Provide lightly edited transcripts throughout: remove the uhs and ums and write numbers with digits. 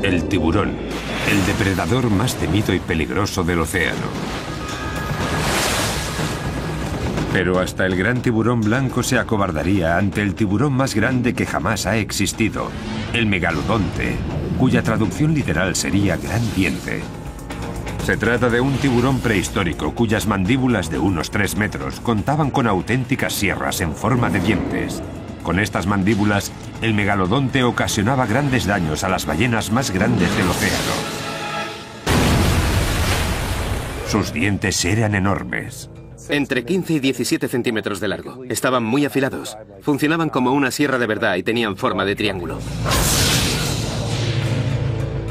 El tiburón, el depredador más temido y peligroso del océano. Pero hasta el gran tiburón blanco se acobardaría ante el tiburón más grande que jamás ha existido, el megalodonte, cuya traducción literal sería gran diente. Se trata de un tiburón prehistórico cuyas mandíbulas de unos 3 metros contaban con auténticas sierras en forma de dientes. Con estas mandíbulas, el megalodonte ocasionaba grandes daños a las ballenas más grandes del océano. Sus dientes eran enormes. Entre 15 y 17 centímetros de largo. Estaban muy afilados. Funcionaban como una sierra de verdad y tenían forma de triángulo.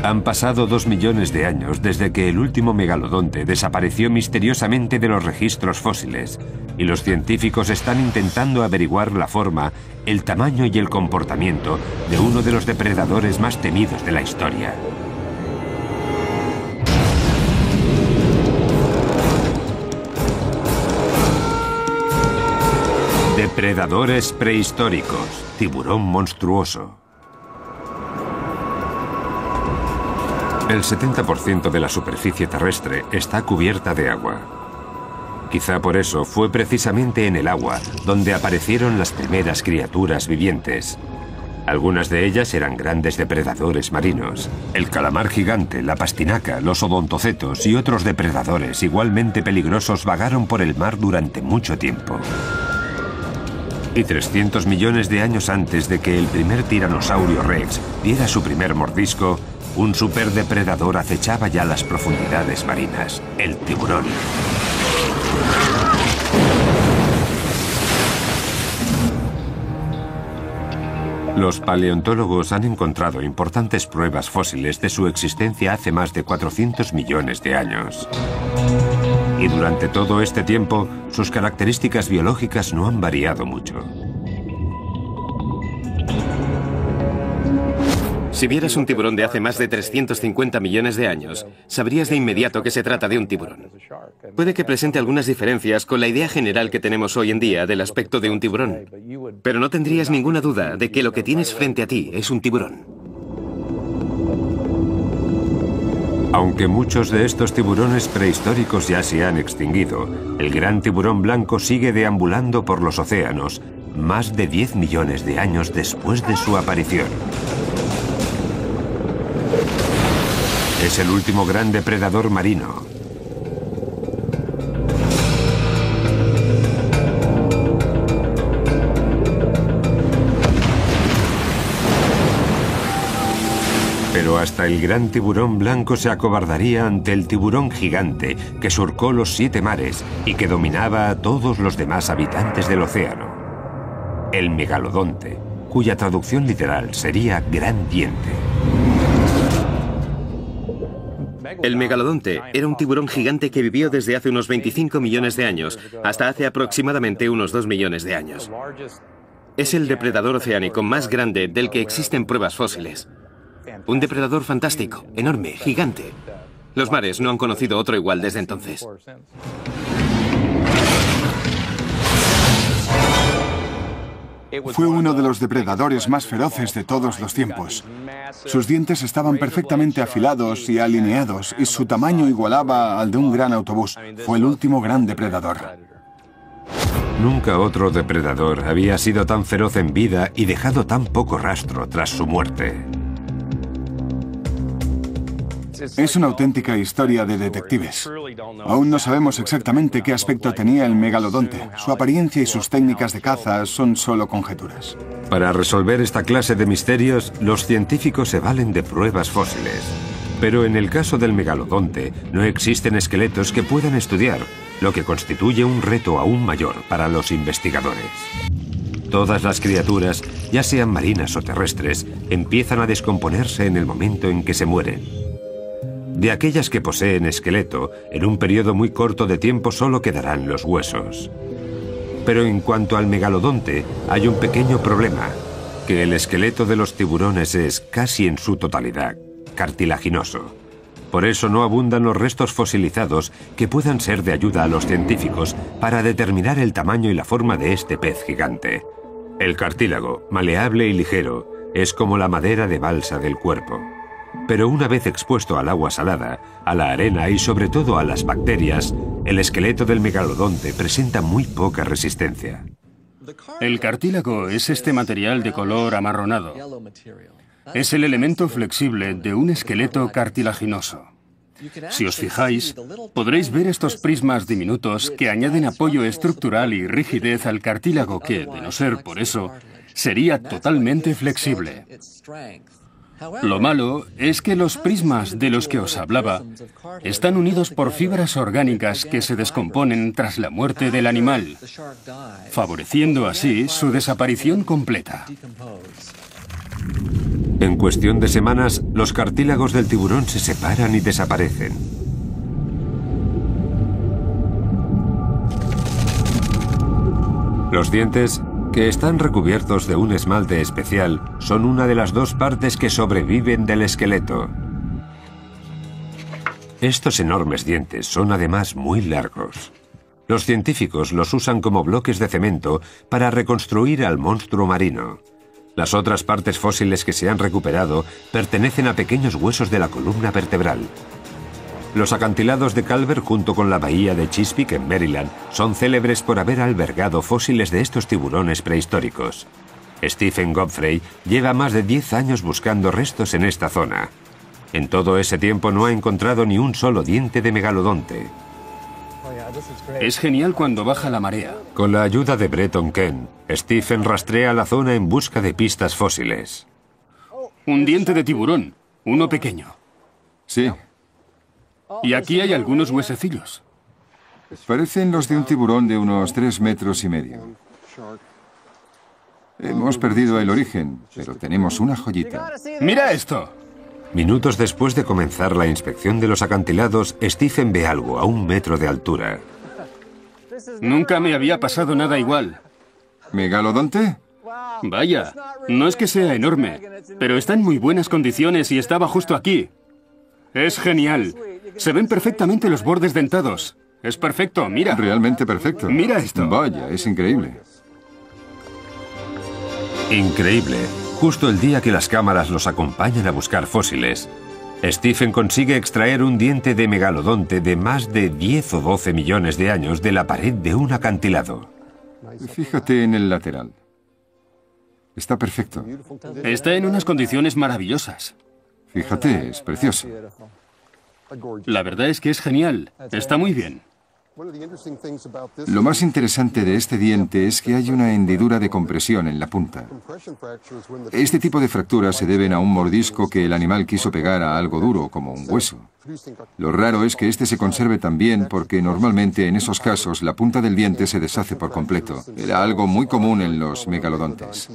Han pasado 2 millones de años desde que el último megalodonte desapareció misteriosamente de los registros fósiles, y los científicos están intentando averiguar la forma, el tamaño y el comportamiento de uno de los depredadores más temidos de la historia. Depredadores prehistóricos, tiburón monstruoso. El 70% de la superficie terrestre está cubierta de agua. Quizá por eso fue precisamente en el agua donde aparecieron las primeras criaturas vivientes. Algunas de ellas eran grandes depredadores marinos. El calamar gigante, la pastinaca, los odontocetos y otros depredadores igualmente peligrosos vagaron por el mar durante mucho tiempo. Y 300 millones de años antes de que el primer tiranosaurio Rex diera su primer mordisco, un superdepredador acechaba ya las profundidades marinas, el tiburón. Los paleontólogos han encontrado importantes pruebas fósiles de su existencia hace más de 400 millones de años. Y durante todo este tiempo, sus características biológicas no han variado mucho. Si vieras un tiburón de hace más de 350 millones de años, sabrías de inmediato que se trata de un tiburón. Puede que presente algunas diferencias con la idea general que tenemos hoy en día del aspecto de un tiburón, pero no tendrías ninguna duda de que lo que tienes frente a ti es un tiburón. Aunque muchos de estos tiburones prehistóricos ya se han extinguido, el gran tiburón blanco sigue deambulando por los océanos más de 10 millones de años después de su aparición. Es el último gran depredador marino. Pero hasta el gran tiburón blanco se acobardaría ante el tiburón gigante que surcó los 7 mares y que dominaba a todos los demás habitantes del océano. El megalodonte, cuya traducción literal sería gran diente. El megalodonte era un tiburón gigante que vivió desde hace unos 25 millones de años hasta hace aproximadamente unos 2 millones de años. Es el depredador oceánico más grande del que existen pruebas fósiles. Un depredador fantástico, enorme, gigante. Los mares no han conocido otro igual desde entonces. Fue uno de los depredadores más feroces de todos los tiempos. Sus dientes estaban perfectamente afilados y alineados, y su tamaño igualaba al de un gran autobús. Fue el último gran depredador. Nunca otro depredador había sido tan feroz en vida y dejado tan poco rastro tras su muerte. Es una auténtica historia de detectives. Aún no sabemos exactamente qué aspecto tenía el megalodonte. Su apariencia y sus técnicas de caza son solo conjeturas. Para resolver esta clase de misterios, los científicos se valen de pruebas fósiles. Pero en el caso del megalodonte, no existen esqueletos que puedan estudiar, lo que constituye un reto aún mayor para los investigadores. Todas las criaturas, ya sean marinas o terrestres, empiezan a descomponerse en el momento en que se mueren. De aquellas que poseen esqueleto, en un periodo muy corto de tiempo solo quedarán los huesos. Pero en cuanto al megalodonte, hay un pequeño problema, que el esqueleto de los tiburones es, casi en su totalidad, cartilaginoso. Por eso no abundan los restos fosilizados que puedan ser de ayuda a los científicos para determinar el tamaño y la forma de este pez gigante. El cartílago, maleable y ligero, es como la madera de balsa del cuerpo. Pero una vez expuesto al agua salada, a la arena y sobre todo a las bacterias, el esqueleto del megalodonte presenta muy poca resistencia. El cartílago es este material de color amarronado. Es el elemento flexible de un esqueleto cartilaginoso. Si os fijáis, podréis ver estos prismas diminutos que añaden apoyo estructural y rigidez al cartílago que, de no ser por eso, sería totalmente flexible. Lo malo es que los prismas de los que os hablaba están unidos por fibras orgánicas que se descomponen tras la muerte del animal, favoreciendo así su desaparición completa. En cuestión de semanas, los cartílagos del tiburón se separan y desaparecen. Los dientes, que están recubiertos de un esmalte especial, son una de las dos partes que sobreviven del esqueleto. Estos enormes dientes son además muy largos. Los científicos los usan como bloques de cemento para reconstruir al monstruo marino. Las otras partes fósiles que se han recuperado pertenecen a pequeños huesos de la columna vertebral. Los acantilados de Calvert junto con la bahía de Chesapeake en Maryland son célebres por haber albergado fósiles de estos tiburones prehistóricos. Stephen Godfrey lleva más de 10 años buscando restos en esta zona. En todo ese tiempo no ha encontrado ni un solo diente de megalodonte. Es genial cuando baja la marea. Con la ayuda de Breton Kent, Stephen rastrea la zona en busca de pistas fósiles. Un diente de tiburón, uno pequeño. Sí. Y aquí hay algunos huesecillos. Parecen los de un tiburón de unos 3,5 metros. Hemos perdido el origen, pero tenemos una joyita. ¡Mira esto! Minutos después de comenzar la inspección de los acantilados, Stephen ve algo a 1 metro de altura. Nunca me había pasado nada igual. ¿Megalodonte? Vaya, no es que sea enorme, pero está en muy buenas condiciones y estaba justo aquí. Es genial. Se ven perfectamente los bordes dentados. Es perfecto, mira. Realmente perfecto. Mira esto. Vaya, es increíble. Increíble. Justo el día que las cámaras los acompañan a buscar fósiles, Stephen consigue extraer un diente de megalodonte de más de 10 o 12 millones de años de la pared de un acantilado. Fíjate en el lateral. Está perfecto. Está en unas condiciones maravillosas. Fíjate, es precioso. La verdad es que es genial. Está muy bien. Lo más interesante de este diente es que hay una hendidura de compresión en la punta. Este tipo de fracturas se deben a un mordisco que el animal quiso pegar a algo duro, como un hueso. Lo raro es que este se conserve tan bien porque normalmente en esos casos la punta del diente se deshace por completo. Era algo muy común en los megalodontes.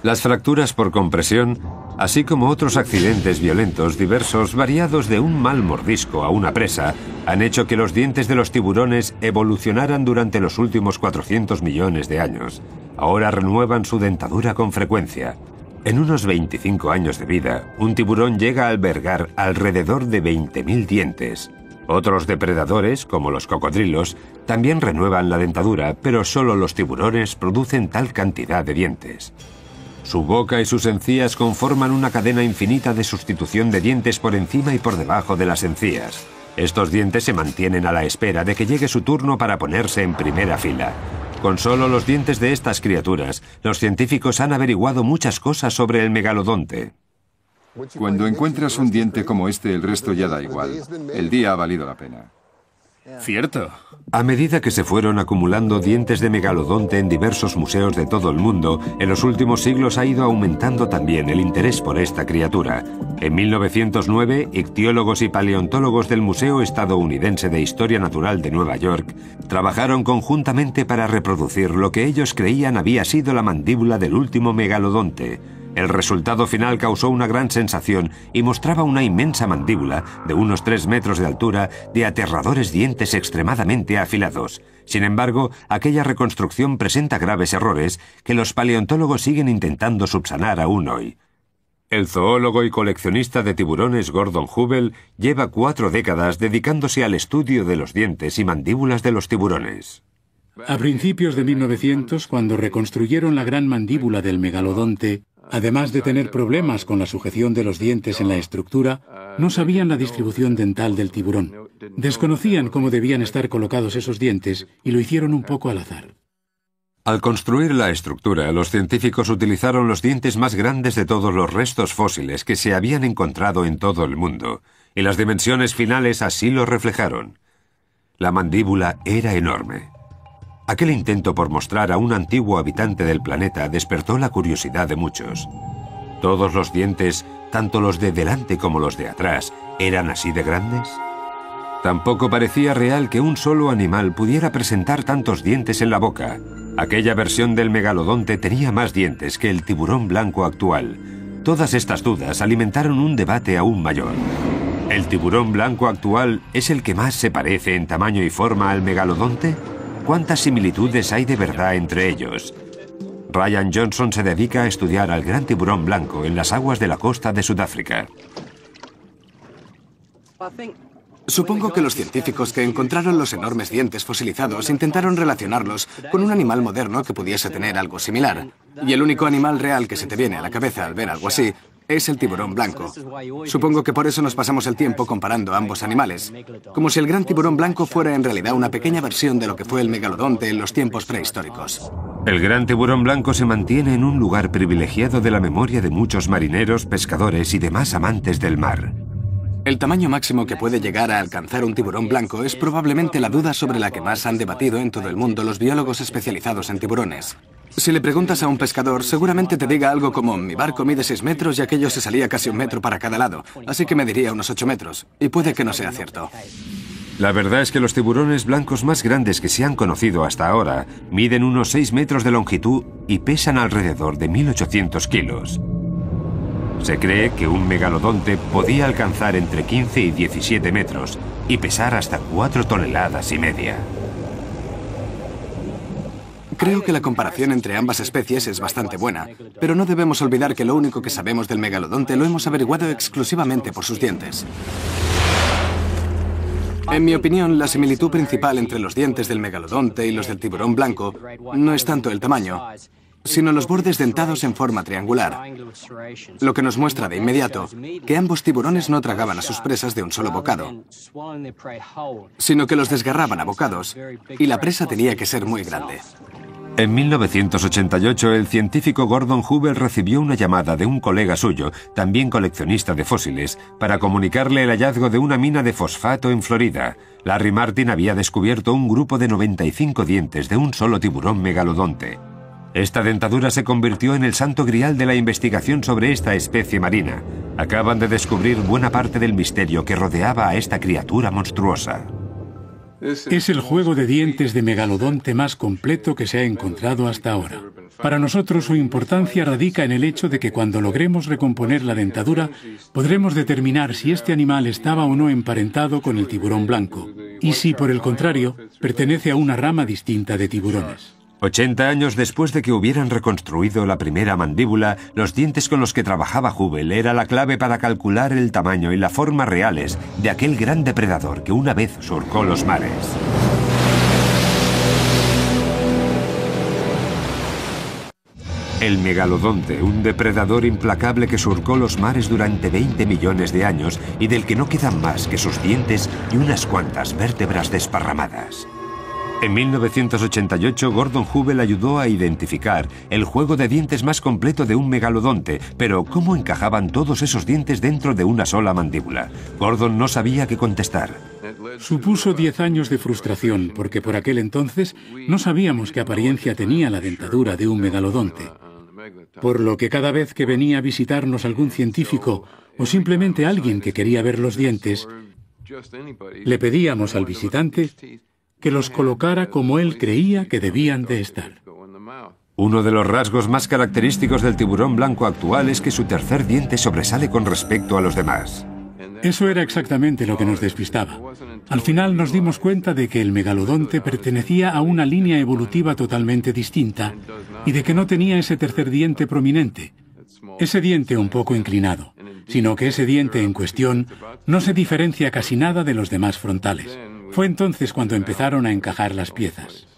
Las fracturas por compresión, así como otros accidentes violentos diversos variados de un mal mordisco a una presa, han hecho que los dientes de los tiburones evolucionaran durante los últimos 400 millones de años. Ahora renuevan su dentadura con frecuencia. En unos 25 años de vida, un tiburón llega a albergar alrededor de 20.000 dientes. Otros depredadores, como los cocodrilos, también renuevan la dentadura, pero solo los tiburones producen tal cantidad de dientes. Su boca y sus encías conforman una cadena infinita de sustitución de dientes por encima y por debajo de las encías. Estos dientes se mantienen a la espera de que llegue su turno para ponerse en primera fila. Con solo los dientes de estas criaturas, los científicos han averiguado muchas cosas sobre el megalodonte. Cuando encuentras un diente como este, el resto ya da igual. El día ha valido la pena. Cierto. A medida que se fueron acumulando dientes de megalodonte en diversos museos de todo el mundo, en los últimos siglos ha ido aumentando también el interés por esta criatura. En 1909, ictiólogos y paleontólogos del Museo Estadounidense de Historia Natural de Nueva York trabajaron conjuntamente para reproducir lo que ellos creían había sido la mandíbula del último megalodonte. El resultado final causó una gran sensación y mostraba una inmensa mandíbula de unos 3 metros de altura de aterradores dientes extremadamente afilados. Sin embargo, aquella reconstrucción presenta graves errores que los paleontólogos siguen intentando subsanar aún hoy. El zoólogo y coleccionista de tiburones Gordon Hubel lleva 4 décadas dedicándose al estudio de los dientes y mandíbulas de los tiburones. A principios de 1900, cuando reconstruyeron la gran mandíbula del megalodonte, Además de tener problemas con la sujeción de los dientes en la estructura, no sabían la distribución dental del tiburón. Desconocían cómo debían estar colocados esos dientes y lo hicieron un poco al azar. Al construir la estructura, los científicos utilizaron los dientes más grandes de todos los restos fósiles que se habían encontrado en todo el mundo, y las dimensiones finales así lo reflejaron. La mandíbula era enorme. Aquel intento por mostrar a un antiguo habitante del planeta despertó la curiosidad de muchos. ¿Todos los dientes, tanto los de delante como los de atrás, eran así de grandes? Tampoco parecía real que un solo animal pudiera presentar tantos dientes en la boca. Aquella versión del megalodonte tenía más dientes que el tiburón blanco actual. Todas estas dudas alimentaron un debate aún mayor. ¿El tiburón blanco actual es el que más se parece en tamaño y forma al megalodonte? ¿Cuántas similitudes hay de verdad entre ellos? Ryan Johnson se dedica a estudiar al gran tiburón blanco en las aguas de la costa de Sudáfrica. Supongo que los científicos que encontraron los enormes dientes fosilizados intentaron relacionarlos con un animal moderno que pudiese tener algo similar. Y el único animal real que se te viene a la cabeza al ver algo así es el tiburón blanco. Supongo que por eso nos pasamos el tiempo comparando ambos animales, como si el gran tiburón blanco fuera en realidad una pequeña versión de lo que fue el megalodonte en los tiempos prehistóricos. El gran tiburón blanco se mantiene en un lugar privilegiado de la memoria de muchos marineros, pescadores y demás amantes del mar. El tamaño máximo que puede llegar a alcanzar un tiburón blanco es probablemente la duda sobre la que más han debatido en todo el mundo los biólogos especializados en tiburones. Si le preguntas a un pescador, seguramente te diga algo como: mi barco mide 6 metros y aquello se salía casi 1 metro para cada lado, así que mediría unos 8 metros. Y puede que no sea cierto. La verdad es que los tiburones blancos más grandes que se han conocido hasta ahora miden unos 6 metros de longitud y pesan alrededor de 1.800 kilos. Se cree que un megalodonte podía alcanzar entre 15 y 17 metros y pesar hasta 4,5 toneladas. Creo que la comparación entre ambas especies es bastante buena, pero no debemos olvidar que lo único que sabemos del megalodonte lo hemos averiguado exclusivamente por sus dientes. En mi opinión, la similitud principal entre los dientes del megalodonte y los del tiburón blanco no es tanto el tamaño, sino los bordes dentados en forma triangular, lo que nos muestra de inmediato que ambos tiburones no tragaban a sus presas de un solo bocado, sino que los desgarraban a bocados, y la presa tenía que ser muy grande. En 1988, el científico Gordon Hubel recibió una llamada de un colega suyo, también coleccionista de fósiles, para comunicarle el hallazgo de una mina de fosfato en Florida. Larry Martin había descubierto un grupo de 95 dientes de un solo tiburón megalodonte. Esta dentadura se convirtió en el santo grial de la investigación sobre esta especie marina. Acaban de descubrir buena parte del misterio que rodeaba a esta criatura monstruosa. Es el juego de dientes de megalodonte más completo que se ha encontrado hasta ahora. Para nosotros su importancia radica en el hecho de que cuando logremos recomponer la dentadura, podremos determinar si este animal estaba o no emparentado con el tiburón blanco, y si, por el contrario, pertenece a una rama distinta de tiburones. 80 años después de que hubieran reconstruido la primera mandíbula, los dientes con los que trabajaba Hubel era la clave para calcular el tamaño y la forma reales de aquel gran depredador que una vez surcó los mares. El megalodonte, un depredador implacable que surcó los mares durante 20 millones de años y del que no quedan más que sus dientes y unas cuantas vértebras desparramadas. En 1988, Gordon Hubel ayudó a identificar el juego de dientes más completo de un megalodonte, pero ¿cómo encajaban todos esos dientes dentro de una sola mandíbula? Gordon no sabía qué contestar. Supuso 10 años de frustración, porque por aquel entonces no sabíamos qué apariencia tenía la dentadura de un megalodonte. Por lo que cada vez que venía a visitarnos algún científico o simplemente alguien que quería ver los dientes, le pedíamos al visitante que los colocara como él creía que debían de estar. Uno de los rasgos más característicos del tiburón blanco actual es que su tercer diente sobresale con respecto a los demás. Eso era exactamente lo que nos despistaba. Al final nos dimos cuenta de que el megalodonte pertenecía a una línea evolutiva totalmente distinta y de que no tenía ese tercer diente prominente, ese diente un poco inclinado, sino que ese diente en cuestión no se diferencia casi nada de los demás frontales. Fue entonces cuando empezaron a encajar las piezas.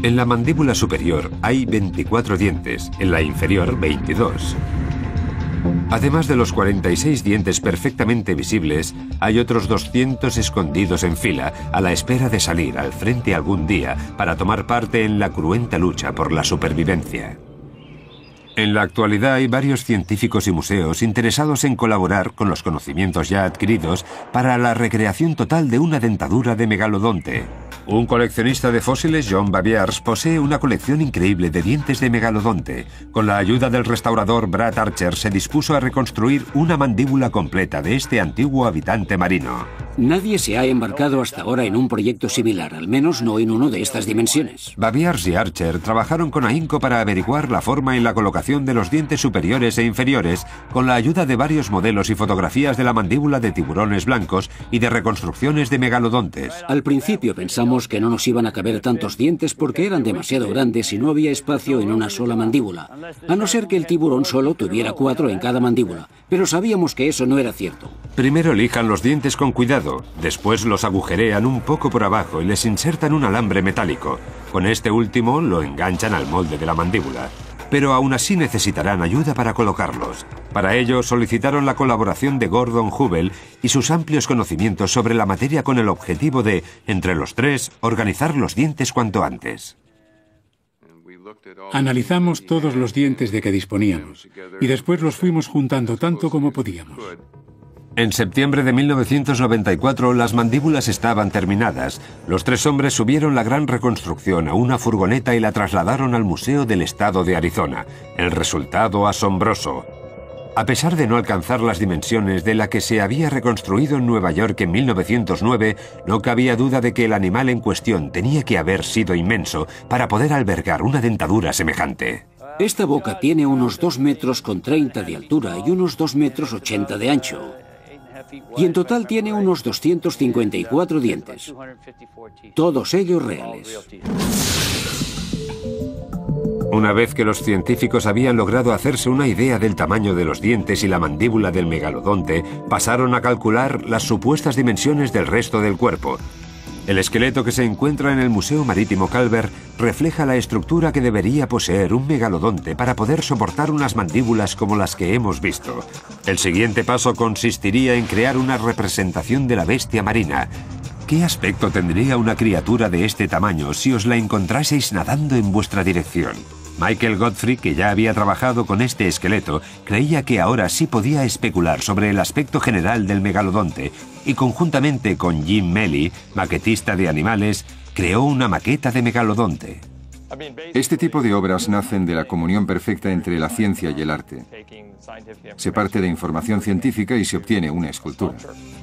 En la mandíbula superior hay 24 dientes, en la inferior 22. Además de los 46 dientes perfectamente visibles, hay otros 200 escondidos en fila a la espera de salir al frente algún día para tomar parte en la cruenta lucha por la supervivencia. En la actualidad hay varios científicos y museos interesados en colaborar con los conocimientos ya adquiridos para la recreación total de una dentadura de megalodonte. Un coleccionista de fósiles, John Baviers, posee una colección increíble de dientes de megalodonte. Con la ayuda del restaurador Brad Archer se dispuso a reconstruir una mandíbula completa de este antiguo habitante marino. Nadie se ha embarcado hasta ahora en un proyecto similar, al menos no en uno de estas dimensiones. Baviers y Archer trabajaron con ahínco para averiguar la forma y la colocación de los dientes superiores e inferiores con la ayuda de varios modelos y fotografías de la mandíbula de tiburones blancos y de reconstrucciones de megalodontes. Al principio pensamos que no nos iban a caber tantos dientes porque eran demasiado grandes y no había espacio en una sola mandíbula, a no ser que el tiburón solo tuviera 4 en cada mandíbula, pero sabíamos que eso no era cierto. Primero lijan los dientes con cuidado, después los agujerean un poco por abajo y les insertan un alambre metálico. Con este último lo enganchan al molde de la mandíbula. Pero aún así necesitarán ayuda para colocarlos. Para ello solicitaron la colaboración de Gordon Hubel y sus amplios conocimientos sobre la materia con el objetivo de, entre los tres, organizar los dientes cuanto antes. Analizamos todos los dientes de que disponíamos y después los fuimos juntando tanto como podíamos. En septiembre de 1994 las mandíbulas estaban terminadas. Los tres hombres subieron la gran reconstrucción a una furgoneta y la trasladaron al Museo del Estado de Arizona. El resultado asombroso. A pesar de no alcanzar las dimensiones de la que se había reconstruido en Nueva York en 1909, no cabía duda de que el animal en cuestión tenía que haber sido inmenso para poder albergar una dentadura semejante. Esta boca tiene unos 2,30 metros de altura y unos 2,80 metros de ancho. Y en total tiene unos 254 dientes, todos ellos reales. Una vez que los científicos habían logrado hacerse una idea del tamaño de los dientes y la mandíbula del megalodonte, pasaron a calcular las supuestas dimensiones del resto del cuerpo. El esqueleto que se encuentra en el Museo Marítimo Calvert refleja la estructura que debería poseer un megalodonte para poder soportar unas mandíbulas como las que hemos visto. El siguiente paso consistiría en crear una representación de la bestia marina. ¿Qué aspecto tendría una criatura de este tamaño si os la encontraseis nadando en vuestra dirección? Michael Godfrey, que ya había trabajado con este esqueleto, creía que ahora sí podía especular sobre el aspecto general del megalodonte y conjuntamente con Jim Melly, maquetista de animales, creó una maqueta de megalodonte. Este tipo de obras nacen de la comunión perfecta entre la ciencia y el arte. Se parte de información científica y se obtiene una escultura.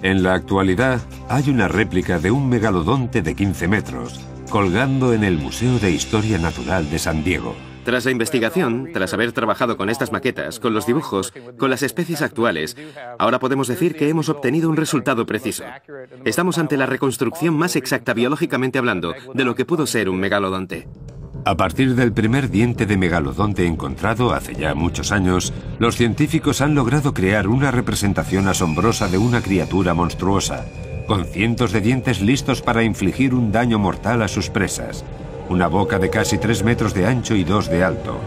En la actualidad, hay una réplica de un megalodonte de 15 metros, colgando en el Museo de Historia Natural de San Diego. Tras la investigación, tras haber trabajado con estas maquetas, con los dibujos, con las especies actuales, ahora podemos decir que hemos obtenido un resultado preciso. Estamos ante la reconstrucción más exacta biológicamente hablando de lo que pudo ser un megalodonte. A partir del primer diente de megalodonte encontrado hace ya muchos años, los científicos han logrado crear una representación asombrosa de una criatura monstruosa, con cientos de dientes listos para infligir un daño mortal a sus presas. Una boca de casi 3 metros de ancho y 2 de alto.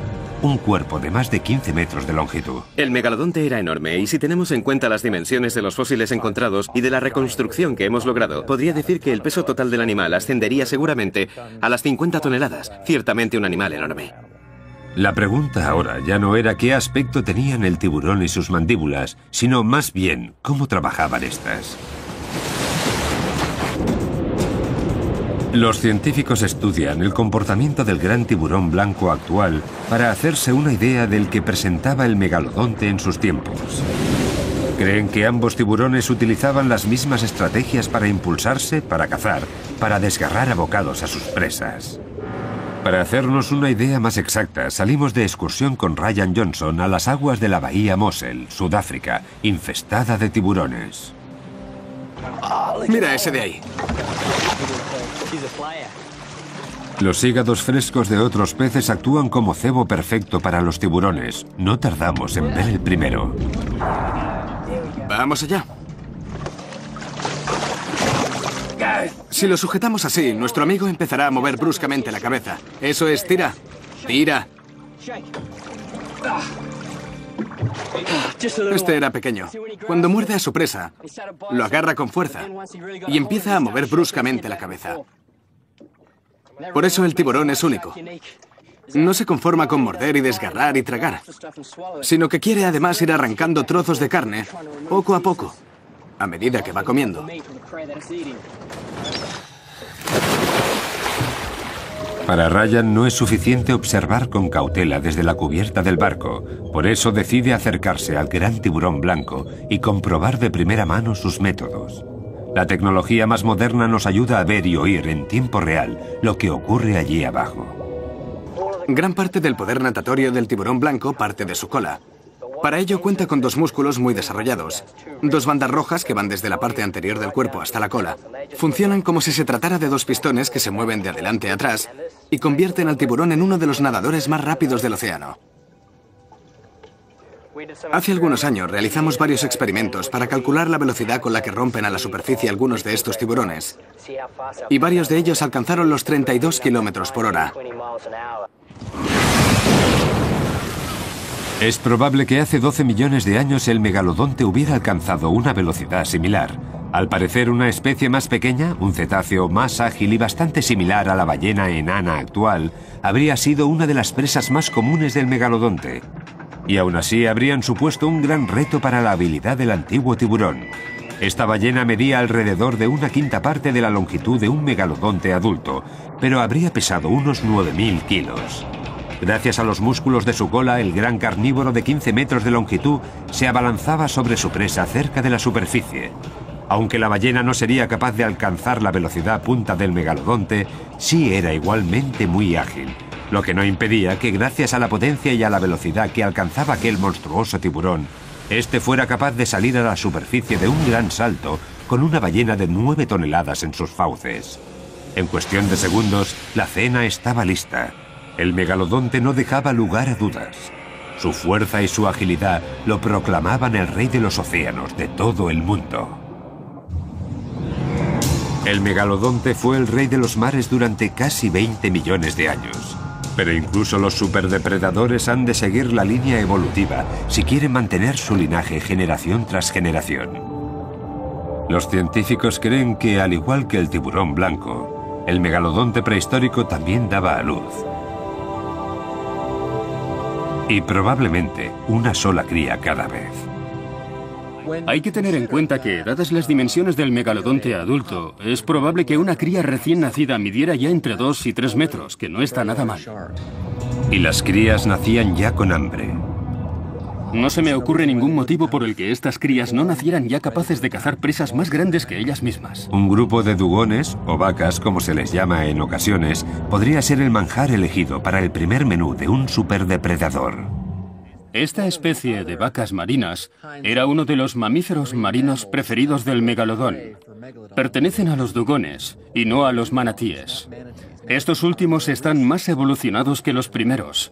Un cuerpo de más de 15 metros de longitud. El megalodonte era enorme y si tenemos en cuenta las dimensiones de los fósiles encontrados y de la reconstrucción que hemos logrado, podría decir que el peso total del animal ascendería seguramente a las 50 toneladas. Ciertamente un animal enorme. La pregunta ahora ya no era qué aspecto tenían el tiburón y sus mandíbulas, sino más bien cómo trabajaban estas. Los científicos estudian el comportamiento del gran tiburón blanco actual para hacerse una idea del que presentaba el megalodonte en sus tiempos. Creen que ambos tiburones utilizaban las mismas estrategias para impulsarse, para cazar, para desgarrar a bocados a sus presas. Para hacernos una idea más exacta, salimos de excursión con Ryan Johnson a las aguas de la bahía Mossel, Sudáfrica, infestada de tiburones. Mira ese de ahí. Los hígados frescos de otros peces actúan como cebo perfecto para los tiburones. No tardamos en ver el primero. Vamos allá. Si lo sujetamos así, nuestro amigo empezará a mover bruscamente la cabeza. Eso es, tira. Tira. Este era pequeño. Cuando muerde a su presa, lo agarra con fuerza y empieza a mover bruscamente la cabeza. Por eso el tiburón es único. No se conforma con morder y desgarrar y tragar, sino que quiere además ir arrancando trozos de carne poco a poco, a medida que va comiendo. Para Ryan no es suficiente observar con cautela desde la cubierta del barco. Por eso decide acercarse al gran tiburón blanco y comprobar de primera mano sus métodos. La tecnología más moderna nos ayuda a ver y oír en tiempo real lo que ocurre allí abajo. Gran parte del poder natatorio del tiburón blanco parte de su cola. Para ello cuenta con dos músculos muy desarrollados. Dos bandas rojas que van desde la parte anterior del cuerpo hasta la cola. Funcionan como si se tratara de dos pistones que se mueven de adelante a atrás y convierten al tiburón en uno de los nadadores más rápidos del océano. Hace algunos años realizamos varios experimentos para calcular la velocidad con la que rompen a la superficie algunos de estos tiburones. Y varios de ellos alcanzaron los 32 kilómetros por hora. Es probable que hace 12 millones de años el megalodonte hubiera alcanzado una velocidad similar. Al parecer una especie más pequeña, un cetáceo más ágil y bastante similar a la ballena enana actual, habría sido una de las presas más comunes del megalodonte. Y aún así habrían supuesto un gran reto para la habilidad del antiguo tiburón. Esta ballena medía alrededor de 1/5 parte de la longitud de un megalodonte adulto, pero habría pesado unos 9.000 kilos. Gracias a los músculos de su cola, el gran carnívoro de 15 metros de longitud se abalanzaba sobre su presa cerca de la superficie. Aunque la ballena no sería capaz de alcanzar la velocidad punta del megalodonte, sí era igualmente muy ágil, lo que no impedía que gracias a la potencia y a la velocidad que alcanzaba aquel monstruoso tiburón, este fuera capaz de salir a la superficie de un gran salto con una ballena de 9 toneladas en sus fauces. En cuestión de segundos, la cena estaba lista. El megalodonte no dejaba lugar a dudas. Su fuerza y su agilidad lo proclamaban el rey de los océanos de todo el mundo. El megalodonte fue el rey de los mares durante casi 20 millones de años. Pero incluso los superdepredadores han de seguir la línea evolutiva si quieren mantener su linaje generación tras generación. Los científicos creen que, al igual que el tiburón blanco, el megalodonte prehistórico también daba a luz. Y probablemente una sola cría cada vez. Hay que tener en cuenta que, dadas las dimensiones del megalodonte adulto, es probable que una cría recién nacida midiera ya entre 2 y 3 metros, que no está nada mal. Y las crías nacían ya con hambre. No se me ocurre ningún motivo por el que estas crías no nacieran ya capaces de cazar presas más grandes que ellas mismas. Un grupo de dugones, o vacas como se les llama en ocasiones, podría ser el manjar elegido para el primer menú de un superdepredador. Esta especie de vacas marinas era uno de los mamíferos marinos preferidos del megalodón. Pertenecen a los dugones y no a los manatíes. Estos últimos están más evolucionados que los primeros.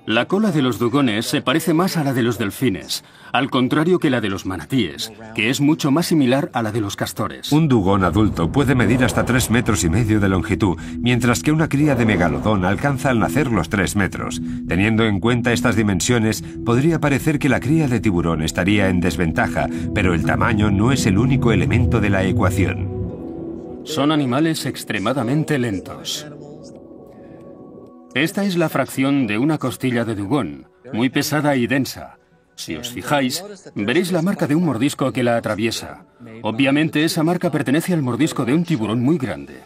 La cola de los dugones se parece más a la de los delfines, al contrario que la de los manatíes, que es mucho más similar a la de los castores. Un dugón adulto puede medir hasta 3,5 metros de longitud, mientras que una cría de megalodón alcanza al nacer los 3 metros. Teniendo en cuenta estas dimensiones, podría parecer que la cría de tiburón estaría en desventaja, pero el tamaño no es el único elemento de la ecuación. Son animales extremadamente lentos. Esta es la fracción de una costilla de dugón, muy pesada y densa. Si os fijáis, veréis la marca de un mordisco que la atraviesa. Obviamente esa marca pertenece al mordisco de un tiburón muy grande.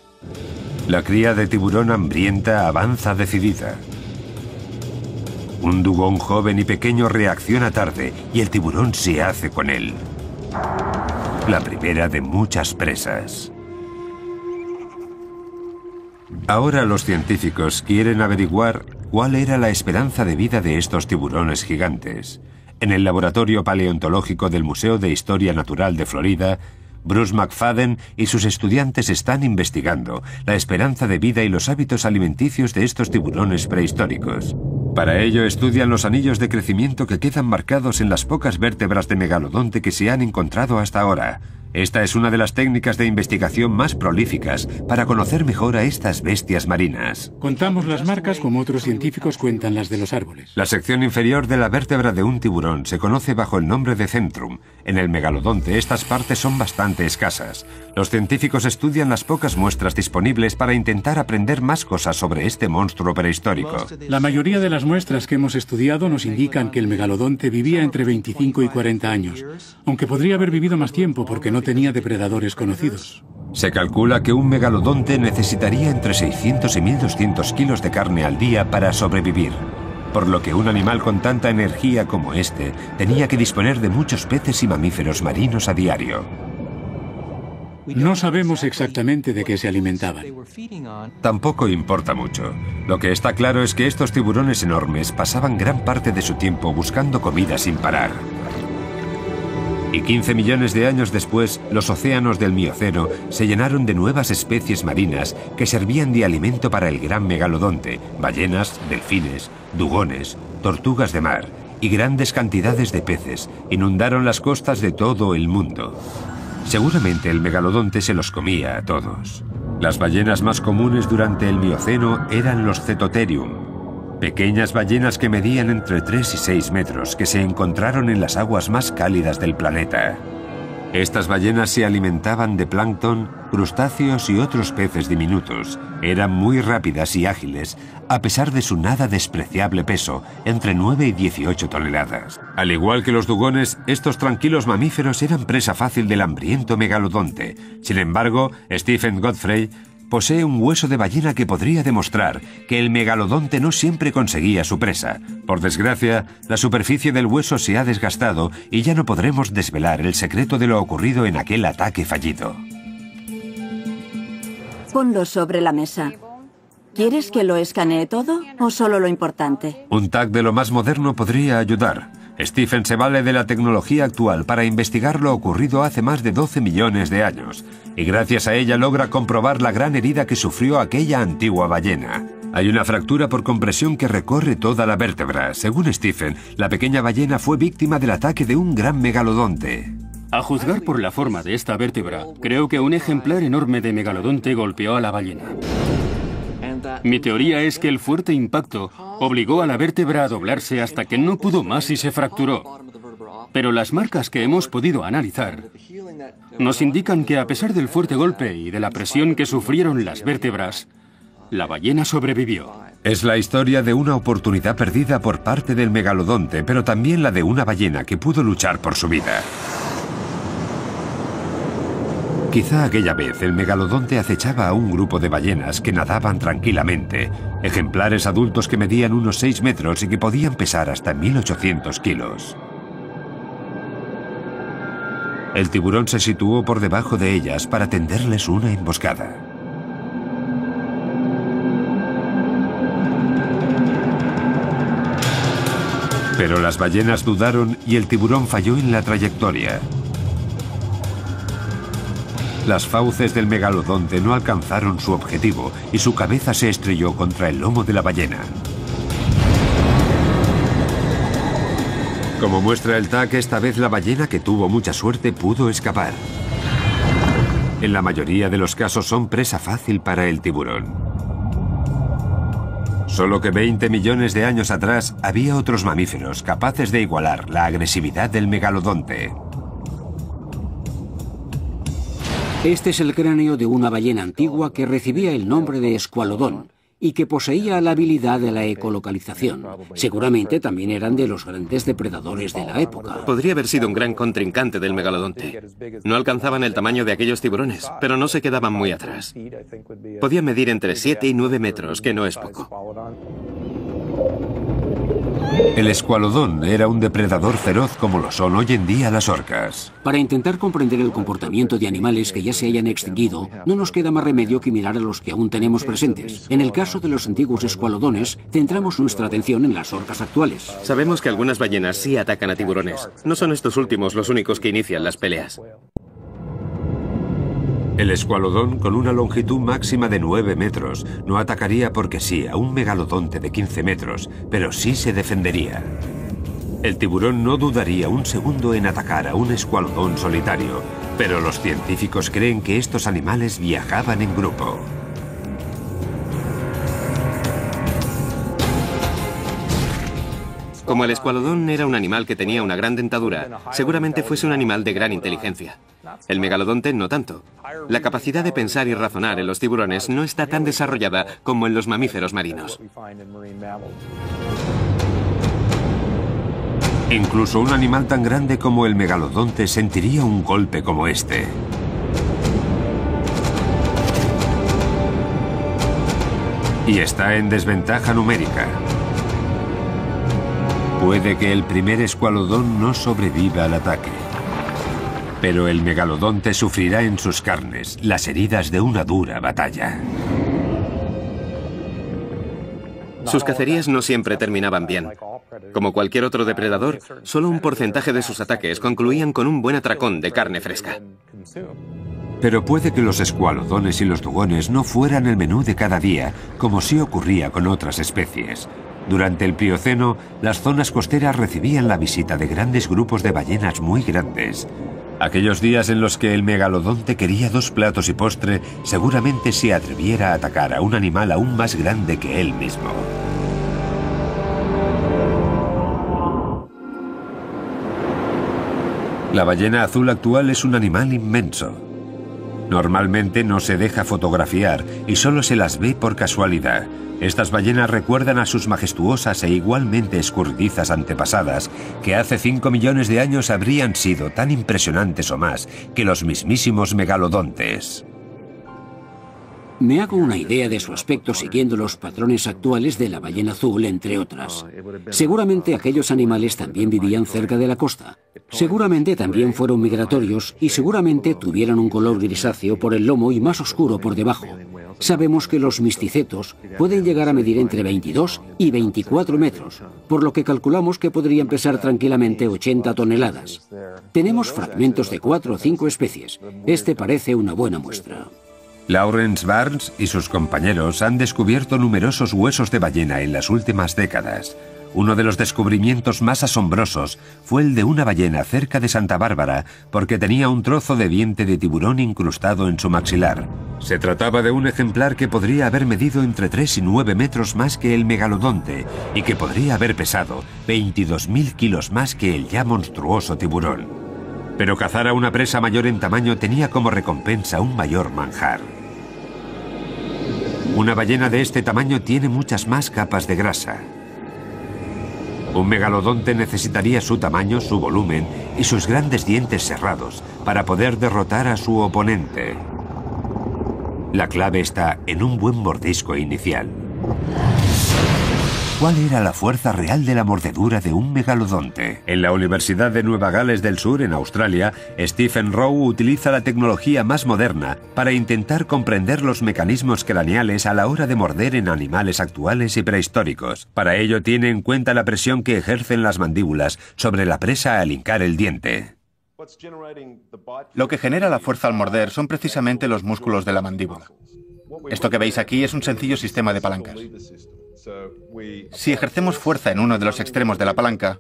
La cría de tiburón hambrienta avanza decidida. Un dugón joven y pequeño reacciona tarde y el tiburón se hace con él. La primera de muchas presas. Ahora los científicos quieren averiguar cuál era la esperanza de vida de estos tiburones gigantes. En el laboratorio paleontológico del Museo de Historia Natural de Florida, Bruce McFadden y sus estudiantes están investigando la esperanza de vida y los hábitos alimenticios de estos tiburones prehistóricos. Para ello estudian los anillos de crecimiento que quedan marcados en las pocas vértebras de megalodonte que se han encontrado hasta ahora. Esta es una de las técnicas de investigación más prolíficas para conocer mejor a estas bestias marinas. Contamos las marcas como otros científicos cuentan las de los árboles. La sección inferior de la vértebra de un tiburón se conoce bajo el nombre de centrum. En el megalodonte estas partes son bastante escasas. Los científicos estudian las pocas muestras disponibles para intentar aprender más cosas sobre este monstruo prehistórico. La mayoría de las muestras que hemos estudiado nos indican que el megalodonte vivía entre 25 y 40 años, aunque podría haber vivido más tiempo porque no tenía depredadores conocidos. Se calcula que un megalodonte necesitaría entre 600 y 1200 kilos de carne al día para sobrevivir, por lo que un animal con tanta energía como este tenía que disponer de muchos peces y mamíferos marinos a diario. No sabemos exactamente de qué se alimentaban. Tampoco importa mucho. Lo que está claro es que estos tiburones enormes pasaban gran parte de su tiempo buscando comida sin parar. Y 15 millones de años después, los océanos del Mioceno se llenaron de nuevas especies marinas que servían de alimento para el gran megalodonte, ballenas, delfines, dugones, tortugas de mar y grandes cantidades de peces inundaron las costas de todo el mundo. Seguramente el megalodonte se los comía a todos. Las ballenas más comunes durante el Mioceno eran los Cetotherium, pequeñas ballenas que medían entre 3 y 6 metros que se encontraron en las aguas más cálidas del planeta. Estas ballenas se alimentaban de plancton, crustáceos y otros peces diminutos. Eran muy rápidas y ágiles, a pesar de su nada despreciable peso, entre 9 y 18 toneladas. Al igual que los dugones, estos tranquilos mamíferos eran presa fácil del hambriento megalodonte. Sin embargo, Stephen Godfrey posee un hueso de ballena que podría demostrar que el megalodonte no siempre conseguía su presa. Por desgracia, la superficie del hueso se ha desgastado y ya no podremos desvelar el secreto de lo ocurrido en aquel ataque fallido. Ponlo sobre la mesa. ¿Quieres que lo escanee todo o solo lo importante? Un TAC de lo más moderno podría ayudar. Stephen se vale de la tecnología actual para investigar lo ocurrido hace más de 12 millones de años, y gracias a ella logra comprobar la gran herida que sufrió aquella antigua ballena. Hay una fractura por compresión que recorre toda la vértebra. Según Stephen, la pequeña ballena fue víctima del ataque de un gran megalodonte. A juzgar por la forma de esta vértebra, creo que un ejemplar enorme de megalodonte golpeó a la ballena. Mi teoría es que el fuerte impacto obligó a la vértebra a doblarse hasta que no pudo más y se fracturó. Pero las marcas que hemos podido analizar nos indican que a pesar del fuerte golpe y de la presión que sufrieron las vértebras, la ballena sobrevivió. Es la historia de una oportunidad perdida por parte del megalodonte, pero también la de una ballena que pudo luchar por su vida. Quizá aquella vez el megalodonte acechaba a un grupo de ballenas que nadaban tranquilamente, ejemplares adultos que medían unos 6 metros y que podían pesar hasta 1800 kilos. El tiburón se situó por debajo de ellas para tenderles una emboscada. Pero las ballenas dudaron y el tiburón falló en la trayectoria. Las fauces del megalodonte no alcanzaron su objetivo y su cabeza se estrelló contra el lomo de la ballena. Como muestra el TAC, esta vez la ballena, que tuvo mucha suerte, pudo escapar. En la mayoría de los casos son presa fácil para el tiburón. Solo que 20 millones de años atrás había otros mamíferos capaces de igualar la agresividad del megalodonte. Este es el cráneo de una ballena antigua que recibía el nombre de escualodón y que poseía la habilidad de la ecolocalización. Seguramente también eran de los grandes depredadores de la época. Podría haber sido un gran contrincante del megalodonte. No alcanzaban el tamaño de aquellos tiburones, pero no se quedaban muy atrás. Podían medir entre 7 y 9 metros, que no es poco. El escualodón era un depredador feroz como lo son hoy en día las orcas. Para intentar comprender el comportamiento de animales que ya se hayan extinguido, no nos queda más remedio que mirar a los que aún tenemos presentes. En el caso de los antiguos escualodones, centramos nuestra atención en las orcas actuales. Sabemos que algunas ballenas sí atacan a tiburones. No son estos últimos los únicos que inician las peleas. El escualodón, con una longitud máxima de 9 metros, no atacaría porque sí a un megalodonte de 15 metros, pero sí se defendería. El tiburón no dudaría un segundo en atacar a un escualodón solitario, pero los científicos creen que estos animales viajaban en grupo. Como el escualodón era un animal que tenía una gran dentadura, seguramente fuese un animal de gran inteligencia. El megalodonte no tanto. La capacidad de pensar y razonar en los tiburones no está tan desarrollada como en los mamíferos marinos. Incluso un animal tan grande como el megalodonte sentiría un golpe como este. Y está en desventaja numérica. Puede que el primer escualodón no sobreviva al ataque. Pero el megalodonte sufrirá en sus carnes las heridas de una dura batalla. Sus cacerías no siempre terminaban bien. Como cualquier otro depredador, solo un porcentaje de sus ataques concluían con un buen atracón de carne fresca. Pero puede que los escualodones y los dugones no fueran el menú de cada día, como sí ocurría con otras especies. Durante el Plioceno, las zonas costeras recibían la visita de grandes grupos de ballenas muy grandes. Aquellos días en los que el megalodonte quería 2 platos y postre, seguramente se atreviera a atacar a un animal aún más grande que él mismo. La ballena azul actual es un animal inmenso. Normalmente no se deja fotografiar y solo se las ve por casualidad. Estas ballenas recuerdan a sus majestuosas e igualmente escurridizas antepasadas, que hace 5 millones de años habrían sido tan impresionantes o más que los mismísimos megalodontes. Me hago una idea de su aspecto siguiendo los patrones actuales de la ballena azul, entre otras. Seguramente aquellos animales también vivían cerca de la costa. Seguramente también fueron migratorios y seguramente tuvieran un color grisáceo por el lomo y más oscuro por debajo. Sabemos que los misticetos pueden llegar a medir entre 22 y 24 metros, por lo que calculamos que podrían pesar tranquilamente 80 toneladas. Tenemos fragmentos de 4 o 5 especies. Este parece una buena muestra. Lawrence Barnes y sus compañeros han descubierto numerosos huesos de ballena en las últimas décadas. Uno de los descubrimientos más asombrosos fue el de una ballena cerca de Santa Bárbara, porque tenía un trozo de diente de tiburón incrustado en su maxilar. Se trataba de un ejemplar que podría haber medido entre 3 y 9 metros más que el megalodonte y que podría haber pesado 22.000 kilos más que el ya monstruoso tiburón. Pero cazar a una presa mayor en tamaño tenía como recompensa un mayor manjar. Una ballena de este tamaño tiene muchas más capas de grasa. Un megalodonte necesitaría su tamaño, su volumen y sus grandes dientes cerrados para poder derrotar a su oponente. La clave está en un buen mordisco inicial. ¿Cuál era la fuerza real de la mordedura de un megalodonte? En la Universidad de Nueva Gales del Sur, en Australia, Stephen Rowe utiliza la tecnología más moderna para intentar comprender los mecanismos craneales a la hora de morder en animales actuales y prehistóricos. Para ello tiene en cuenta la presión que ejercen las mandíbulas sobre la presa al hincar el diente. Lo que genera la fuerza al morder son precisamente los músculos de la mandíbula. Esto que veis aquí es un sencillo sistema de palancas. Si ejercemos fuerza en uno de los extremos de la palanca,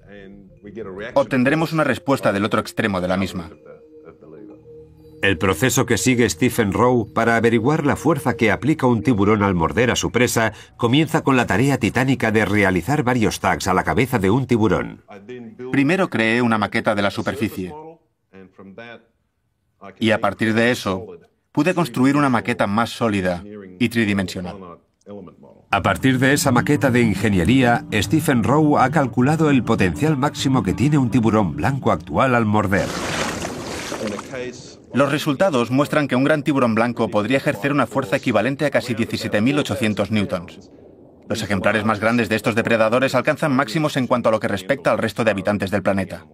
obtendremos una respuesta del otro extremo de la misma. El proceso que sigue Stephen Rowe para averiguar la fuerza que aplica un tiburón al morder a su presa comienza con la tarea titánica de realizar varios tags a la cabeza de un tiburón. Primero creé una maqueta de la superficie y a partir de eso pude construir una maqueta más sólida y tridimensional. A partir de esa maqueta de ingeniería, Stephen Rowe ha calculado el potencial máximo que tiene un tiburón blanco actual al morder. Los resultados muestran que un gran tiburón blanco podría ejercer una fuerza equivalente a casi 17.800 newtons. Los ejemplares más grandes de estos depredadores alcanzan máximos en cuanto a lo que respecta al resto de habitantes del planeta.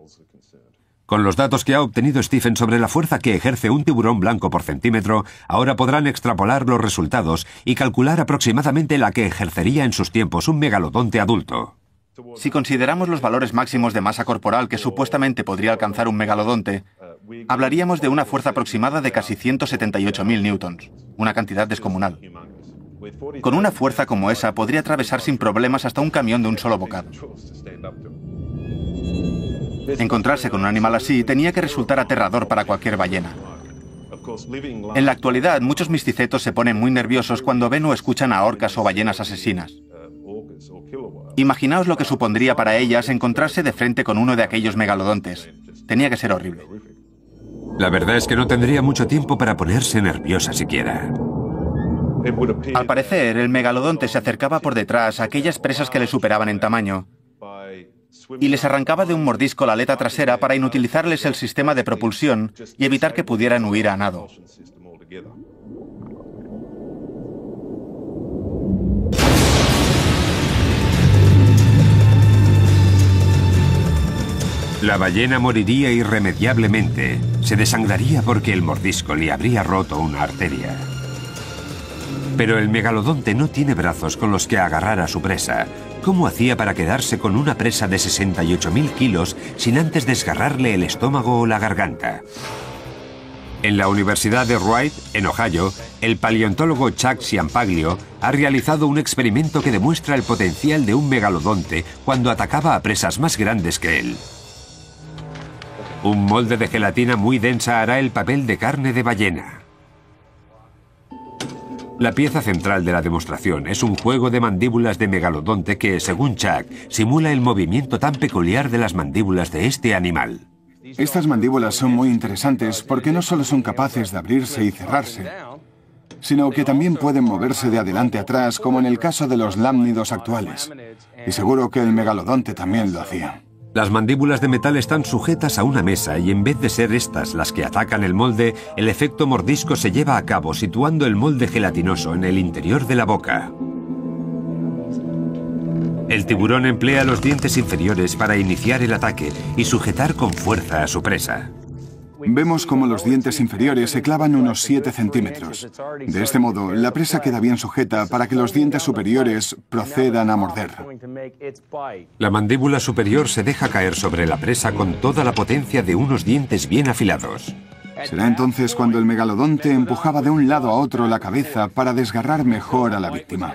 Con los datos que ha obtenido Stephen sobre la fuerza que ejerce un tiburón blanco por centímetro, ahora podrán extrapolar los resultados y calcular aproximadamente la que ejercería en sus tiempos un megalodonte adulto. Si consideramos los valores máximos de masa corporal que supuestamente podría alcanzar un megalodonte, hablaríamos de una fuerza aproximada de casi 178.000 newtons, una cantidad descomunal. Con una fuerza como esa podría atravesar sin problemas hasta un camión de un solo bocado. Encontrarse con un animal así tenía que resultar aterrador para cualquier ballena. En la actualidad, muchos misticetos se ponen muy nerviosos cuando ven o escuchan a orcas o ballenas asesinas. Imaginaos lo que supondría para ellas encontrarse de frente con uno de aquellos megalodontes. Tenía que ser horrible. La verdad es que no tendría mucho tiempo para ponerse nerviosa siquiera. Al parecer, el megalodonte se acercaba por detrás a aquellas presas que le superaban en tamaño y les arrancaba de un mordisco la aleta trasera para inutilizarles el sistema de propulsión y evitar que pudieran huir a nado. La ballena moriría irremediablemente. Se desangraría porque el mordisco le habría roto una arteria. Pero el megalodonte no tiene brazos con los que agarrar a su presa. ¿Cómo hacía para quedarse con una presa de 68.000 kilos sin antes desgarrarle el estómago o la garganta? En la Universidad de Wright, en Ohio, el paleontólogo Chuck Ciampaglio ha realizado un experimento que demuestra el potencial de un megalodonte cuando atacaba a presas más grandes que él. Un molde de gelatina muy densa hará el papel de carne de ballena. La pieza central de la demostración es un juego de mandíbulas de megalodonte que, según Chuck, simula el movimiento tan peculiar de las mandíbulas de este animal. Estas mandíbulas son muy interesantes porque no solo son capaces de abrirse y cerrarse, sino que también pueden moverse de adelante a atrás, como en el caso de los lámnidos actuales. Y seguro que el megalodonte también lo hacía. Las mandíbulas de metal están sujetas a una mesa y en vez de ser estas las que atacan el molde, el efecto mordisco se lleva a cabo situando el molde gelatinoso en el interior de la boca. El tiburón emplea los dientes inferiores para iniciar el ataque y sujetar con fuerza a su presa. Vemos cómo los dientes inferiores se clavan unos 7 centímetros. De este modo, la presa queda bien sujeta para que los dientes superiores procedan a morder. La mandíbula superior se deja caer sobre la presa con toda la potencia de unos dientes bien afilados. Será entonces cuando el megalodonte empujaba de un lado a otro la cabeza para desgarrar mejor a la víctima.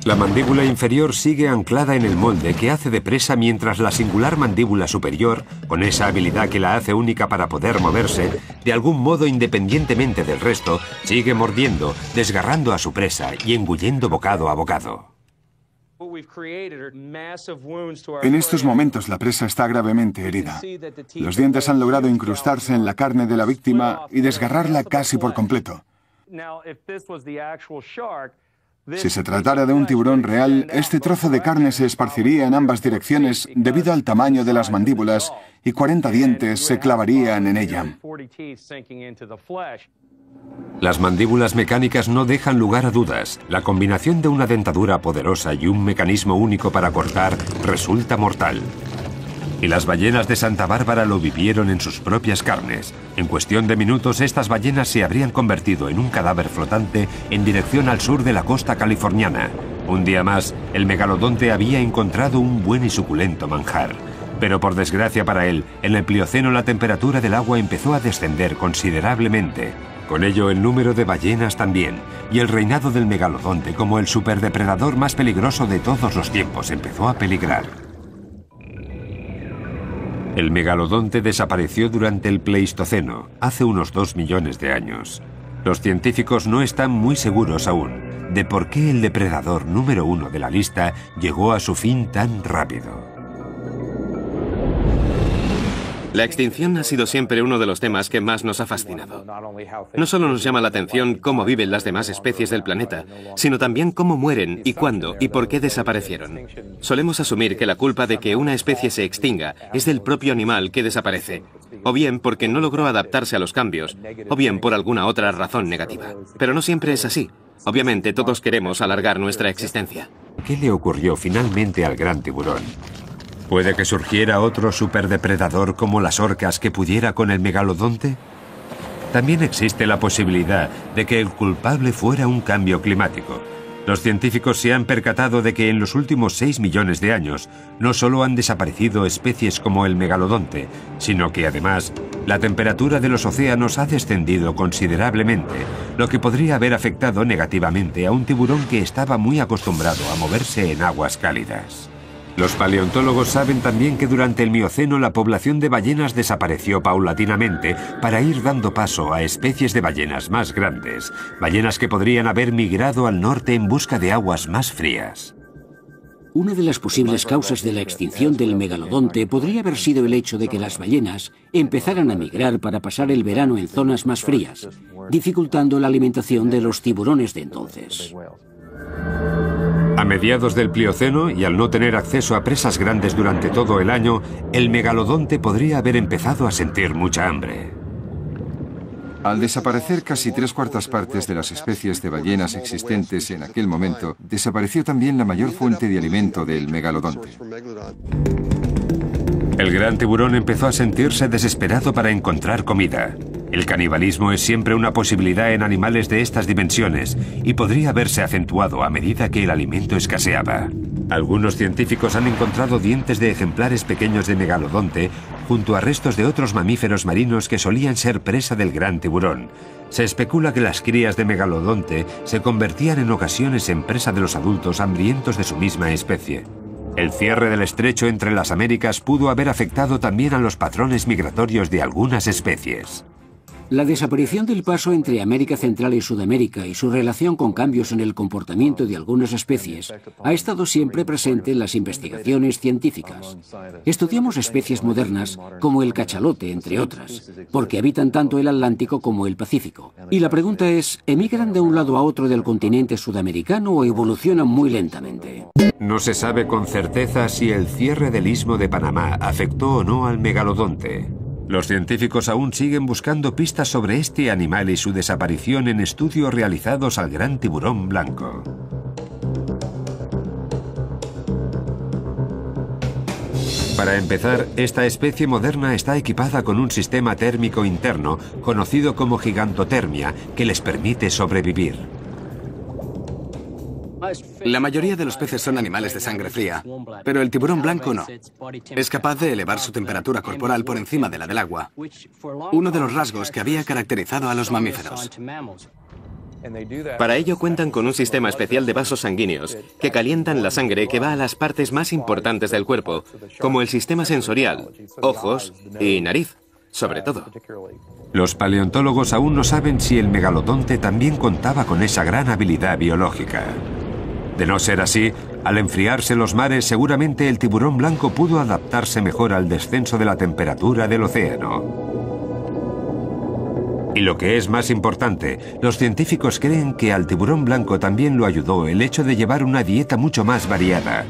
La mandíbula inferior sigue anclada en el molde que hace de presa mientras la singular mandíbula superior, con esa habilidad que la hace única para poder moverse, de algún modo independientemente del resto, sigue mordiendo, desgarrando a su presa y engullendo bocado a bocado. En estos momentos la presa está gravemente herida. Los dientes han logrado incrustarse en la carne de la víctima y desgarrarla casi por completo. Si se tratara de un tiburón real, este trozo de carne se esparciría en ambas direcciones debido al tamaño de las mandíbulas y 40 dientes se clavarían en ella. Las mandíbulas mecánicas no dejan lugar a dudas. La combinación de una dentadura poderosa y un mecanismo único para cortar resulta mortal. Y las ballenas de Santa Bárbara lo vivieron en sus propias carnes. En cuestión de minutos, estas ballenas se habrían convertido en un cadáver flotante en dirección al sur de la costa californiana. Un día más, el megalodonte había encontrado un buen y suculento manjar. Pero por desgracia para él, en el Plioceno la temperatura del agua empezó a descender considerablemente. Con ello, el número de ballenas también. Y el reinado del megalodonte como el superdepredador más peligroso de todos los tiempos empezó a peligrar. El megalodonte desapareció durante el Pleistoceno, hace unos 2 millones de años. Los científicos no están muy seguros aún de por qué el depredador número 1 de la lista llegó a su fin tan rápido. La extinción ha sido siempre uno de los temas que más nos ha fascinado. No solo nos llama la atención cómo viven las demás especies del planeta, sino también cómo mueren y cuándo y por qué desaparecieron. Solemos asumir que la culpa de que una especie se extinga es del propio animal que desaparece, o bien porque no logró adaptarse a los cambios, o bien por alguna otra razón negativa. Pero no siempre es así. Obviamente todos queremos alargar nuestra existencia. ¿Qué le ocurrió finalmente al gran tiburón? ¿Puede que surgiera otro superdepredador como las orcas que pudiera con el megalodonte? También existe la posibilidad de que el culpable fuera un cambio climático. Los científicos se han percatado de que en los últimos 6 millones de años no solo han desaparecido especies como el megalodonte, sino que además la temperatura de los océanos ha descendido considerablemente, lo que podría haber afectado negativamente a un tiburón que estaba muy acostumbrado a moverse en aguas cálidas. Los paleontólogos saben también que durante el Mioceno la población de ballenas desapareció paulatinamente para ir dando paso a especies de ballenas más grandes, ballenas que podrían haber migrado al norte en busca de aguas más frías. Una de las posibles causas de la extinción del megalodonte podría haber sido el hecho de que las ballenas empezaran a migrar para pasar el verano en zonas más frías, dificultando la alimentación de los tiburones de entonces. A mediados del Plioceno, y al no tener acceso a presas grandes durante todo el año, el megalodonte podría haber empezado a sentir mucha hambre. Al desaparecer casi 3/4 partes de las especies de ballenas existentes en aquel momento, desapareció también la mayor fuente de alimento del megalodonte. El gran tiburón empezó a sentirse desesperado para encontrar comida. El canibalismo es siempre una posibilidad en animales de estas dimensiones y podría haberse acentuado a medida que el alimento escaseaba. Algunos científicos han encontrado dientes de ejemplares pequeños de megalodonte junto a restos de otros mamíferos marinos que solían ser presa del gran tiburón. Se especula que las crías de megalodonte se convertían en ocasiones en presa de los adultos hambrientos de su misma especie. El cierre del estrecho entre las Américas pudo haber afectado también a los patrones migratorios de algunas especies. La desaparición del paso entre América Central y Sudamérica y su relación con cambios en el comportamiento de algunas especies ha estado siempre presente en las investigaciones científicas. Estudiamos especies modernas como el cachalote, entre otras, porque habitan tanto el Atlántico como el Pacífico. Y la pregunta es, ¿emigran de un lado a otro del continente sudamericano o evolucionan muy lentamente? No se sabe con certeza si el cierre del Istmo de Panamá afectó o no al megalodonte. Los científicos aún siguen buscando pistas sobre este animal y su desaparición en estudios realizados al gran tiburón blanco. Para empezar, esta especie moderna está equipada con un sistema térmico interno conocido como gigantotermia que les permite sobrevivir. La mayoría de los peces son animales de sangre fría, pero el tiburón blanco no. Es capaz de elevar su temperatura corporal por encima de la del agua, uno de los rasgos que había caracterizado a los mamíferos. Para ello cuentan con un sistema especial de vasos sanguíneos que calientan la sangre que va a las partes más importantes del cuerpo, como el sistema sensorial, ojos y nariz, sobre todo. Los paleontólogos aún no saben si el megalodonte también contaba con esa gran habilidad biológica. De no ser así, al enfriarse los mares, seguramente el tiburón blanco pudo adaptarse mejor al descenso de la temperatura del océano. Y lo que es más importante, los científicos creen que al tiburón blanco también lo ayudó el hecho de llevar una dieta mucho más variada.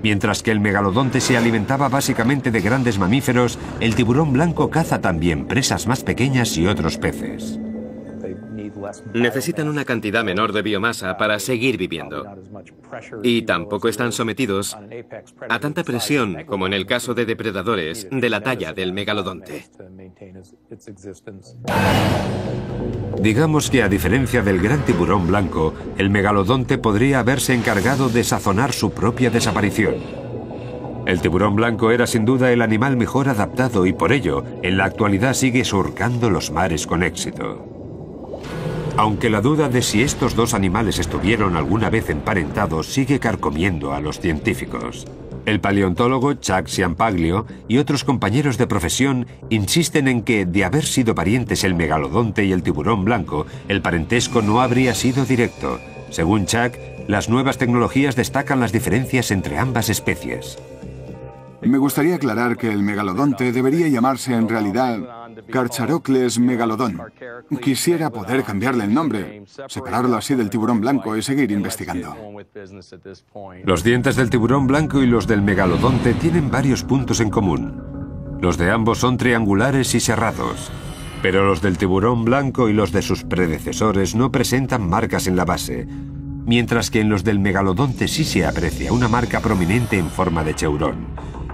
Mientras que el megalodonte se alimentaba básicamente de grandes mamíferos, el tiburón blanco caza también presas más pequeñas y otros peces. Necesitan una cantidad menor de biomasa para seguir viviendo. Y tampoco están sometidos a tanta presión como en el caso de depredadores de la talla del megalodonte. Digamos que a diferencia del gran tiburón blanco, el megalodonte podría haberse encargado de sazonar su propia desaparición. El tiburón blanco era sin duda el animal mejor adaptado y por ello, en la actualidad sigue surcando los mares con éxito. Aunque la duda de si estos dos animales estuvieron alguna vez emparentados sigue carcomiendo a los científicos. El paleontólogo Chuck Ciampaglio y otros compañeros de profesión insisten en que, de haber sido parientes el megalodonte y el tiburón blanco, el parentesco no habría sido directo. Según Chuck, las nuevas tecnologías destacan las diferencias entre ambas especies. Me gustaría aclarar que el megalodonte debería llamarse en realidad Carcharodontes megalodon. Quisiera poder cambiarle el nombre, separarlo así del tiburón blanco y seguir investigando. Los dientes del tiburón blanco y los del megalodonte tienen varios puntos en común. Los de ambos son triangulares y serrados, pero los del tiburón blanco y los de sus predecesores no presentan marcas en la base, mientras que en los del megalodonte sí se aprecia una marca prominente en forma de cheurón.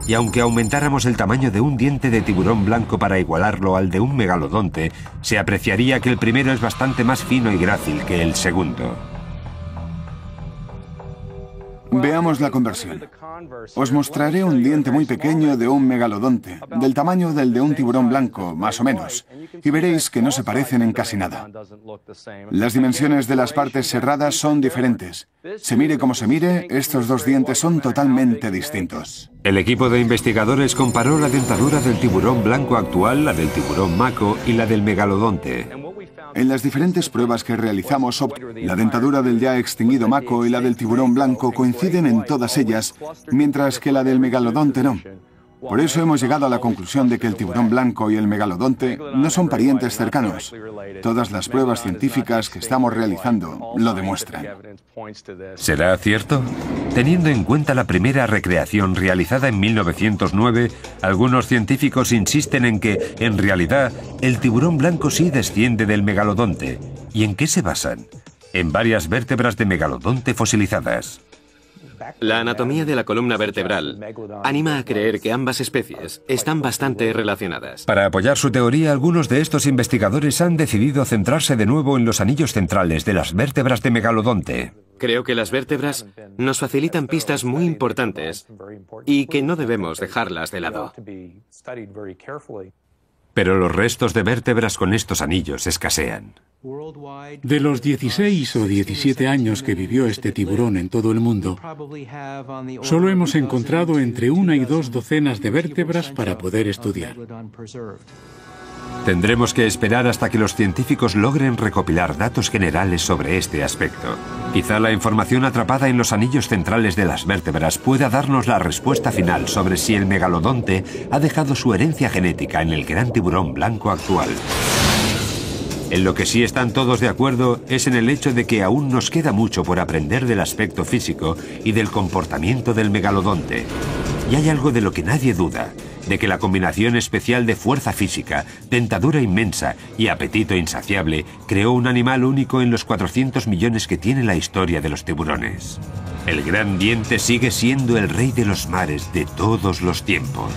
Y aunque aumentáramos el tamaño de un diente de tiburón blanco para igualarlo al de un megalodonte, se apreciaría que el primero es bastante más fino y grácil que el segundo. Veamos la conversión. Os mostraré un diente muy pequeño de un megalodonte, del tamaño del de un tiburón blanco, más o menos, y veréis que no se parecen en casi nada. Las dimensiones de las partes serradas son diferentes. Se mire como se mire, estos dos dientes son totalmente distintos. El equipo de investigadores comparó la dentadura del tiburón blanco actual, la del tiburón mako y la del megalodonte. En las diferentes pruebas que realizamos, la dentadura del ya extinguido mako y la del tiburón blanco coinciden en todas ellas, mientras que la del megalodonte no. Por eso hemos llegado a la conclusión de que el tiburón blanco y el megalodonte no son parientes cercanos. Todas las pruebas científicas que estamos realizando lo demuestran. ¿Será cierto? Teniendo en cuenta la primera recreación realizada en 1909, algunos científicos insisten en que, en realidad, el tiburón blanco sí desciende del megalodonte. ¿Y en qué se basan? En varias vértebras de megalodonte fosilizadas. La anatomía de la columna vertebral anima a creer que ambas especies están bastante relacionadas. Para apoyar su teoría, algunos de estos investigadores han decidido centrarse de nuevo en los anillos centrales de las vértebras de megalodonte. Creo que las vértebras nos facilitan pistas muy importantes y que no debemos dejarlas de lado. Pero los restos de vértebras con estos anillos escasean. De los 16 o 17 años que vivió este tiburón en todo el mundo, solo hemos encontrado entre 1 y 2 docenas de vértebras para poder estudiar. Tendremos que esperar hasta que los científicos logren recopilar datos generales sobre este aspecto. Quizá la información atrapada en los anillos centrales de las vértebras pueda darnos la respuesta final sobre si el megalodonte ha dejado su herencia genética en el gran tiburón blanco actual. En lo que sí están todos de acuerdo es en el hecho de que aún nos queda mucho por aprender del aspecto físico y del comportamiento del megalodonte. Y hay algo de lo que nadie duda, de que la combinación especial de fuerza física, dentadura inmensa y apetito insaciable creó un animal único en los 400 millones que tiene la historia de los tiburones. El gran diente sigue siendo el rey de los mares de todos los tiempos.